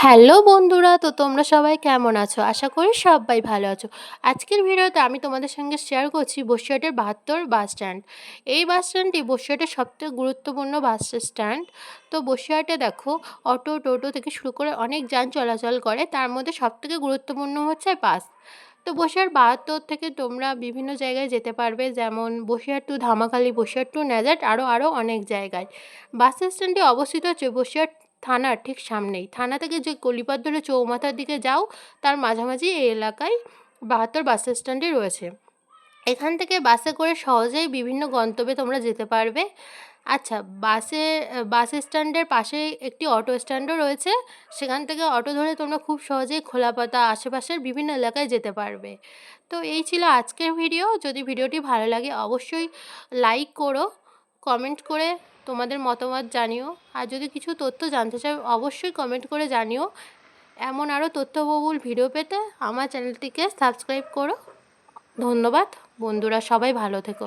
Hello বন্ধুরা, তো তোমরা সবাই কেমন আছো? আশা করি সবাই ভালো আছো। আজকের ভিডিওতে আমি তোমাদের সঙ্গে শেয়ার করছি বসিরহাটের ৭২ বাস স্ট্যান্ড। এই বাস স্ট্যান্ডটি বসিরহাটের সবথেকে গুরুত্বপূর্ণ বাস স্ট্যান্ড। তো বসিরহাটে দেখো, অটো, টোটো থেকে শুরু করে অনেক যান চলাচল করে, তার মধ্যে সবথেকে গুরুত্বপূর্ণ হচ্ছে বাস। তো বসিরহাট ৭২ থেকে তোমরা বিভিন্ন জায়গায় যেতে পারবে, যেমন বসিরহাট টু ধামাখালি, বসিরহাট টু ন্যাজাট, আরও অনেক জায়গায়। বাস স্ট্যান্ডটি অবস্থিত হচ্ছে বসিরহাট থানার ঠিক সামনেই। থানা থেকে যে গলিপথ ধরে চৌমাথার দিকে যাও, তার মাঝামাঝি এই এলাকায় ৭২ বাস স্ট্যান্ডটি রয়েছে। এখান থেকে বাসে করে সহজেই বিভিন্ন গন্তব্যে তোমরা যেতে পারবে। আচ্ছা, বাস স্ট্যান্ডের পাশেই একটি অটো স্ট্যান্ডও রয়েছে। সেখান থেকে অটো ধরে তোমরা খুব সহজেই খোলাপাতা আশেপাশের বিভিন্ন এলাকায় যেতে পারবে। তো এই ছিল আজকের ভিডিও। যদি ভিডিওটি ভালো লাগে অবশ্যই লাইক করো, কমেন্ট করে তোমাদের মতামত জানিও। আর যদি কিছু তথ্য জানতে চাও অবশ্যই কমেন্ট করে জানিও। এমন আরও তথ্যবহুল ভিডিও পেতে আমার চ্যানেলটিকে সাবস্ক্রাইব করো। ধন্যবাদ বন্ধুরা, সবাই ভালো থেকো।